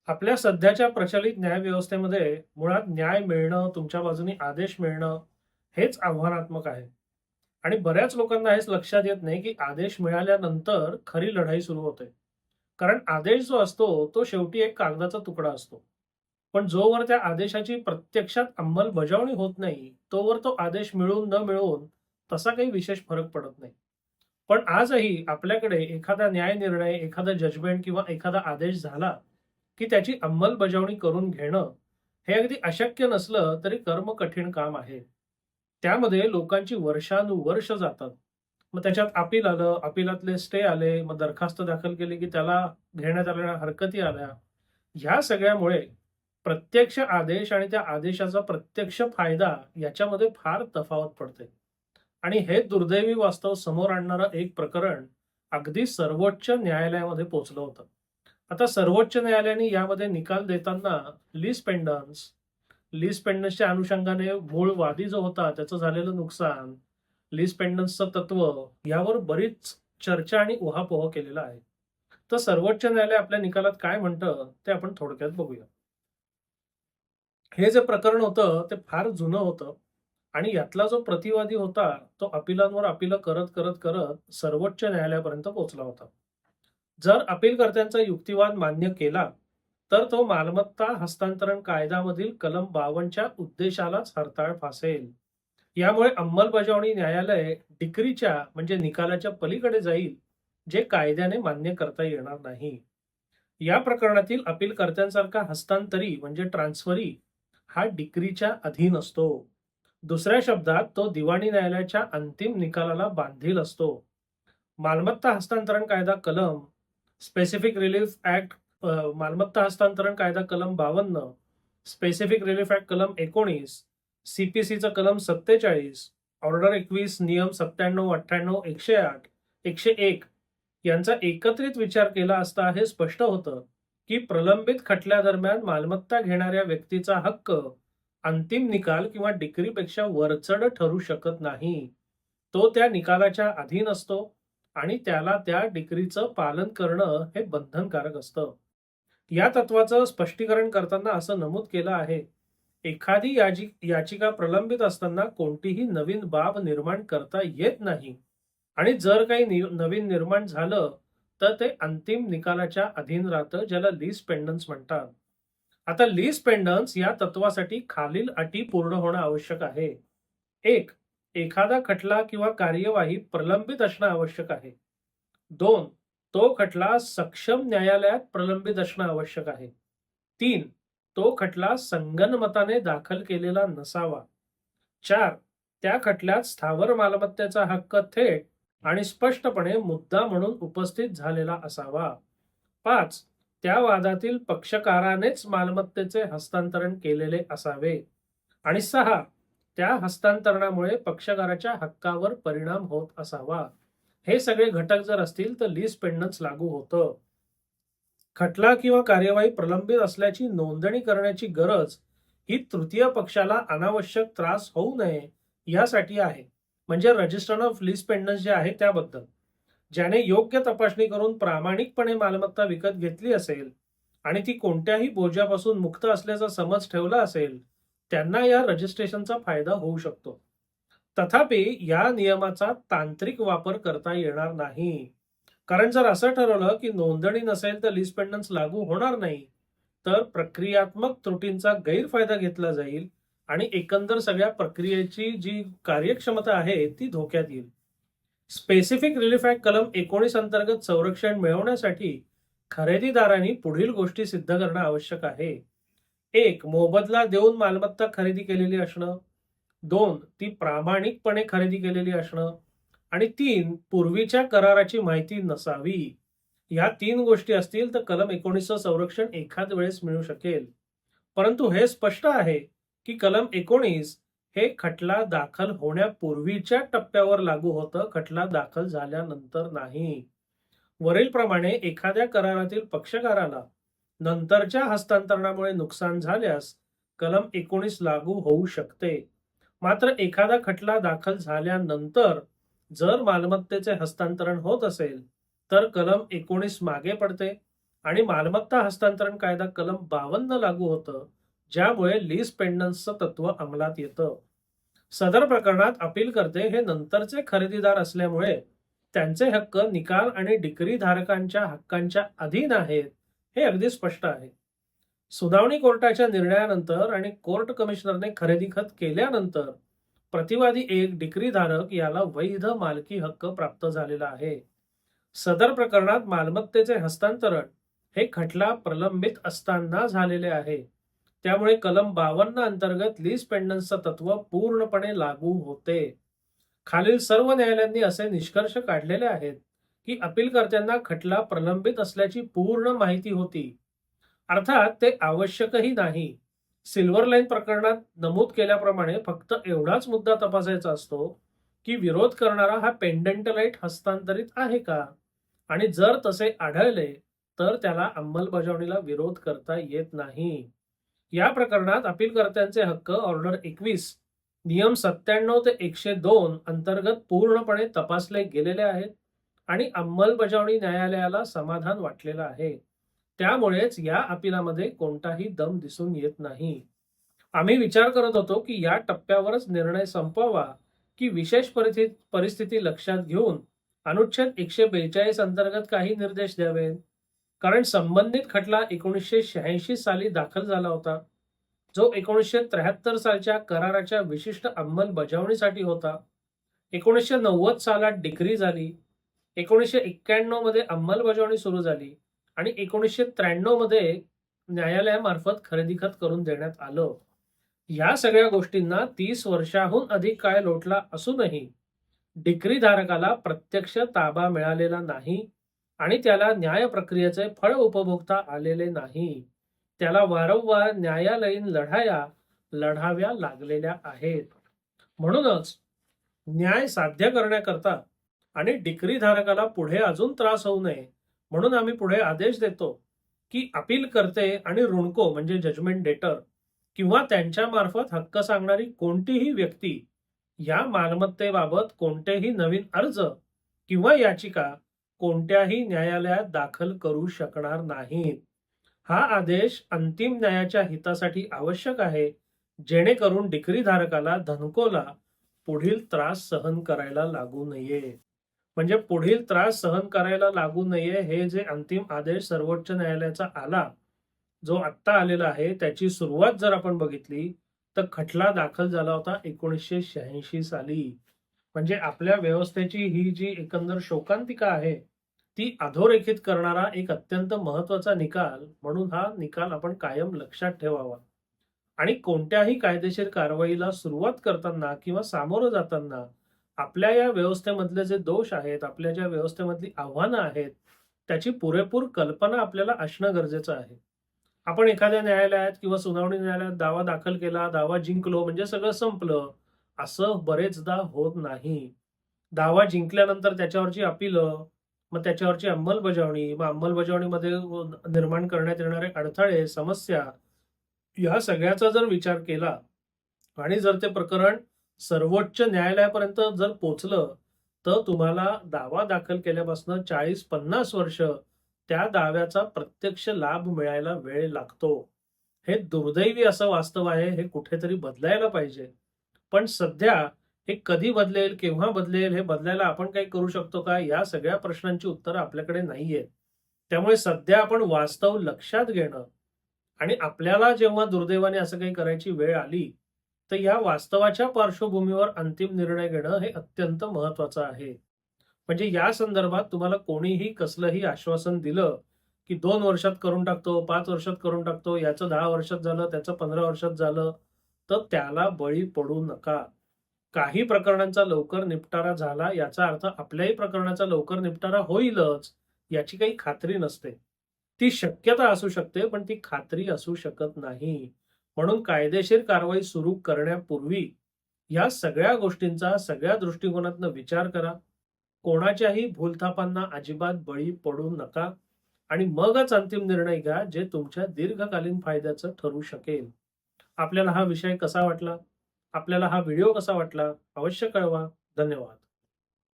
आपल्या सध्याच्या प्रचलित न्यायव्यवस्थेमध्ये मुळात न्याय मिळणं, तुमच्या बाजूने आदेश मिळणं हेच आव्हानात्मक आहे. आणि बऱ्याच लोकांना हेच लक्षात येत नाही, की आदेश मिळाल्यानंतर खरी लढाई सुरू होते. कारण आदेश जो असतो, तो शेवटी एक कागदाचा तुकडा असतो. पण जोवर त्या आदेशाची प्रत्यक्षात अंमलबजावणी होत नाही, तोवर तो आदेश मिळून न मिळून तसा काही विशेष फरक पडत नाही. पण आजही आपल्याकडे एखादा न्याय निर्णय, एखादा जजमेंट किंवा एखादा आदेश झाला, की त्याची अंमलबजावणी करून घेणं हे अगदी अशक्य नसलं तरी कर्म कठीण काम आहे. त्यामध्ये लोकांची वर्षानुवर्ष जातात. मग त्याच्यात अपील आलं, अपीलातले स्टे आले, मग दरखास्त दाखल केली की त्याला घेण्यात आलेल्या हरकती आल्या. ह्या सगळ्यामुळे प्रत्यक्ष आदेश आणि त्या आदेशाचा प्रत्यक्ष फायदा याच्यामध्ये फार तफावत पडते. आणि हे दुर्दैवी वास्तव समोर आणणारं एक प्रकरण अगदी सर्वोच्च न्यायालयामध्ये पोहोचलं होतं. आता सर्वोच्च न्यायालयाने यामध्ये निकाल देताना लीज पेंडन्स, लीज पेंडन्सच्या अनुषंगाने मूळ वादी जो होता त्याचं झालेलं नुकसान, लीज पेंडन्सचं तत्व यावर बरीच चर्चा आणि उहापोह केलेला आहे. तर सर्वोच्च न्यायालय आपल्या निकालात काय म्हणतं ते आपण थोडक्यात बघूया. हे जे प्रकरण होतं ते फार जुनं होतं आणि यातला जो प्रतिवादी होता तो अपिलांवर अपील करत करत करत सर्वोच्च न्यायालयापर्यंत पोहोचला होता. जर अपीलकर्त्यांचा युक्तिवाद मान्य केला तर तो मालमत्ता हस्तांतरण कायद्यामधील कलम 52च्या उद्देशालाच हरताळ फासेल. यामुळे अंमलबजावणी न्यायालय डिक्रीच्या म्हणजे निकालाच्या पलीकडे जाईल, जे कायद्याने मान्य करता येणार नाही. या प्रकरणातील अपीलकर्त्यांसारखा हस्तांतरी म्हणजे ट्रान्सफरी हा डिक्रीच्या अधीन असतो. दुसऱ्या शब्दात तो दिवाणी न्यायालयाच्या अंतिम निकालाला बांधील असतो. मालमत्ता हस्तांतरण कायदा कलम, स्पेसिफिक रिलीफ ऍक्ट, मालमत्ता हस्तांतरण कायदा कलम 52, स्पेसिफिक रिलीफ ऍक्ट कलम 19, सीपीसीचा कलम 47, ऑर्डर 21, नियम 97, 98, 108, 101 यांचा एकत्रित विचार केला असता हे स्पष्ट होतं की प्रलंबित खटल्यादरम्यान मालमत्ता घेणाऱ्या व्यक्तीचा हक्क अंतिम निकाल किंवा डिक्रीपेक्षा वरचढ ठरू शकत नाही. तो त्या निकालाच्या अधीन असतो आणि त्याला त्या डिक्रीचं पालन करणं हे बंधनकारक असतं. या तत्वाचं स्पष्टीकरण करताना असं नमूद केलं आहे, एखादी याचिका प्रलंबित असताना कोणतीही नवीन बाब निर्माण करता येत नाही आणि जर काही नवीन निर्माण झालं तर ते अंतिम निकालाच्या अधीन राहतं, ज्याला लीज पेंडन्स म्हणतात. आता लीज पेंडन्स या तत्वासाठी खालील अटी पूर्ण होणं आवश्यक आहे. एक, एखादा खटला किंवा कार्यवाही प्रलंबित असणं आवश्यक आहे. 2, तो खटला सक्षम न्यायालयात प्रलंबित असणं आवश्यक आहे. 3, तो खटला संगनमताने दाखल केलेला नसावा. 4, त्या खटल्यात स्थावर मालमत्तेचा हक्क थेट आणि स्पष्टपणे मुद्दा म्हणून उपस्थित झालेला असावा. 5, त्या वादातील पक्षकारानेच मालमत्तेचे हस्तांतरण केलेले असावे. आणि 6, त्या हस्तांतरणामुळे पक्षकाराच्या हक्कावर परिणाम होत असावा. हे सगळे घटक जर असतील तर लीज पेंडन्स लागू होतं. खटला किंवा कार्यवाही प्रलंबित असल्याची नोंदणी करण्याची गरज ही तृतीय पक्षाला अनावश्यक त्रास होऊ नये यासाठी आहे. म्हणजे रजिस्टर ऑफ लीज पेंडन्स जे आहे त्याबद्दल, ज्याने योग्य तपासणी करून प्रामाणिकपणे मालमत्ता विकत घेतली असेल आणि ती कोणत्याही बोजापासून मुक्त असल्याचा समज ठेवला असेल, त्यांना या रजिस्ट्रेशनचा फायदा होऊ शकतो. तथापि या नियमाचा तांत्रिक वापर करता येणार नाही. कारण जर असं ठरवलं की नोंदणी नसेल तर लीज पेंडन्स लागू होणार नाही, तर प्रक्रियात्मक त्रुटींचा गैरफायदा घेतला जाईल आणि एकंदर सगळ्या प्रक्रियेची जी कार्यक्षमता आहे ती धोक्यात येईल. स्पेसिफिक रिलीफ ऍक्ट कलम 19 अंतर्गत संरक्षण मिळवण्यासाठी खरेदीदारांनी पुढील गोष्टी सिद्ध करणं आवश्यक आहे. 1, मोबदला देऊन मालमत्ता खरेदी केलेली असणं. 2, ती प्रामाणिकपणे खरेदी केलेली असणं. आणि 3, पूर्वीच्या कराराची माहिती नसावी. ह्या 3 गोष्टी असतील तर कलम 19चं संरक्षण एखाद वेळेस मिळू शकेल. परंतु हे स्पष्ट आहे की कलम 19 हे खटला दाखल होण्यापूर्वीच्या टप्प्यावर लागू होतं, खटला दाखल झाल्यानंतर नाही. वरीलप्रमाणे एखाद्या करारातील पक्षकाराला नंतरच्या हस्तांतरणामुळे नुकसान झाल्यास कलम 19 लागू होऊ शकते. मात्र एखादा खटला दाखल झाल्यानंतर जर मालमत्तेचे हस्तांतरण होत असेल तर कलम 19 मागे पडते आणि मालमत्ता हस्तांतरण कायदा कलम 52 लागू होतं, ज्यामुळे लीज पेंडन्सचं तत्व अंमलात येतं. सदर प्रकरणात अपीलकर्ते हे नंतरचे खरेदीदार असल्यामुळे त्यांचे हक्क निकाल आणि डिक्री धारकांच्या हक्कांच्या अधीन आहेत, हे अगदी स्पष्ट आहे. सुनावणी कोर्टाच्या निर्णयानंतर आणि कोर्ट कमिशनरने खरेदी खत केल्यानंतर प्रतिवादी एक डिक्री धारक याला वैध मालकी हक्क प्राप्त झालेला आहे. सदर प्रकरणात मालमत्तेचे हस्तांतरण हे खटला प्रलंबित असताना झालेले आहे. त्यामुळे कलम 52 अंतर्गत लीज पेंडन्सचं तत्व पूर्णपणे लागू होते. खालील सर्व न्यायालयांनी असे निष्कर्ष काढलेले आहेत की अपीलकर्त्यांना खटला प्रलंबित असल्याची पूर्ण माहिती होती. अर्थात ते आवश्यकही नाही. सिल्वर लाईन प्रकरणात नमूद केल्याप्रमाणे फक्त एवढाच मुद्दा तपासायचा असतो की विरोध करणारा हा पेंडंटलाइट हस्तांतरित आहे का, आणि जर तसे आढळले तर त्याला अंमलबजावणीला विरोध करता येत नाही. या प्रकरणात अपीलकर्त्यांचे हक्क ऑर्डर 21 नियम 97 ते 102 अंतर्गत पूर्णपणे तपासले गेलेले आहेत आणि अंमलबजावणी न्यायालयाला समाधान वाटलेलं आहे. त्यामुळेच या अपिलामध्ये कोणताही दम दिसून येत नाही. आम्ही विचार करत होतो की या टप्प्यावरच निर्णय संपवावा की विशेष परिस्थिती लक्षात घेऊन अनुच्छेद 142 अंतर्गत काही निर्देश द्यावे. कारण संबंधित खटला 1986 साली दाखल झाला होता, जो 1973 सालच्या कराराच्या विशिष्ट अंमलबजावणीसाठी होता. 1990 सालात डिक्री झाली, 1991 मध्ये अंमलबजावणी सुरू झाली आणि 1993 मध्ये न्यायालयामार्फत खरेदी खत करून देण्यात आलं. या सगळ्या गोष्टींना 30 वर्षाहून अधिक काळ लोटला असूनही डिक्री धारकाला प्रत्यक्ष ताबा मिळालेला नाही आणि त्याला न्याय प्रक्रियेचे फळ उपभोगता आलेले नाही. त्याला वारंवार न्यायालयीन लढाया लढाव्या लागलेल्या आहेत. म्हणूनच न्याय साध्य करण्याकरता आणि डिक्री धारकाला पुढे अजून त्रास होऊ नये म्हणून आम्ही पुढे आदेश देतो की अपीलकर्ते आणि ऋणको म्हणजे जजमेंट डेटर किंवा त्यांच्या मार्फत हक्क सांगणारी कोणतीही व्यक्ती या मालमत्तेबाबत कोणतेही नवीन अर्ज किंवा याचिका कोणत्याही न्यायालयात दाखल करू शकणार नाहीत. हा आदेश अंतिम न्यायाच्या हितासाठी आवश्यक आहे, जेणेकरून डिक्री धारकाला धनकोला पुढील त्रास सहन करायला लागू नये. म्हणजे पुढील त्रास सहन करायला लागू नये हे जे अंतिम आदेश सर्वोच्च न्यायालयाचा आला, जो आत्ता आलेला आहे, त्याची सुरुवात जर आपण बघितली तर खटला दाखल झाला होता 1986 साली. म्हणजे आपल्या व्यवस्थेची ही जी एकंदर शोकांतिका आहे ती अधोरेखित करणारा एक अत्यंत महत्वाचा निकाल म्हणून हा निकाल आपण कायम लक्षात ठेवावा. आणि कोणत्याही कायदेशीर कारवाईला सुरुवात करताना किंवा सामोरं जाताना आपल्या या व्यवस्थेमधले जे दोष आहेत, आपल्या ज्या व्यवस्थेमधली आव्हानं आहेत, त्याची पुरेपूर कल्पना आपल्याला असणं गरजेचं आहे. आपण एखाद्या न्यायालयात किंवा सुनावणी न्यायालयात दावा दाखल केला, दावा जिंकलो म्हणजे सगळं संपलं, असं बरेचदा होत नाही. दावा जिंकल्यानंतर त्याच्यावरची अपीलं, मग त्याच्यावरची अंमलबजावणी, मग अंमलबजावणीमध्ये निर्माण करण्यात येणारे अडथळे, समस्या, या सगळ्याचा जर विचार केला आणि जर ते प्रकरण सर्वोच्च न्यायालयापर्यंत जर पोचलं तर तुम्हाला दावा दाखल केल्यापासून 40-50 वर्ष त्या दाव्याचा प्रत्यक्ष लाभ मिळायला वेळ लागतो. हे दुर्दैवी असं वास्तव आहे. हे कुठेतरी बदलायला पाहिजे. पण सध्या हे कधी बदलेल, केव्हा बदलेल, हे बदलायला आपण काही करू शकतो का, या सगळ्या प्रश्नांची उत्तरं आपल्याकडे नाहीयेत. त्यामुळे सध्या आपण वास्तव लक्षात घेणं आणि आपल्याला जेव्हा दुर्दैवाने असं काही करायची वेळ आली तर या वास्तवाच्या पार्श्वभूमीवर अंतिम निर्णय घेणं हे अत्यंत महत्वाचं आहे. म्हणजे या संदर्भात तुम्हाला कोणीही कसलंही आश्वासन दिलं की 2 वर्षात करून टाकतो, 5 वर्षात करून टाकतो, याचं 10 वर्षात झालं, त्याचं 15 वर्षात झालं, तर त्याला बळी पडू नका. काही प्रकरणांचा लवकर निपटारा झाला याचा अर्थ आपल्याही प्रकरणाचा लवकर निपटारा होईलच याची काही खात्री नसते. ती शक्यता असू शकते पण ती खात्री असू शकत नाही. म्हणून कायदेशीर कारवाई सुरू करण्यापूर्वी या सगळ्या गोष्टींचा सगळ्या दृष्टिकोनातून विचार करा. कोणाच्याही भूलथापांना अजिबात बळी पडू नका आणि मगच अंतिम निर्णय घ्या जे तुमच्या दीर्घकालीन फायद्याचं ठरू शकेल. आपल्याला हा विषय कसा वाटला, आपल्याला हा व्हिडिओ कसा वाटला, अवश्य कळवा. धन्यवाद.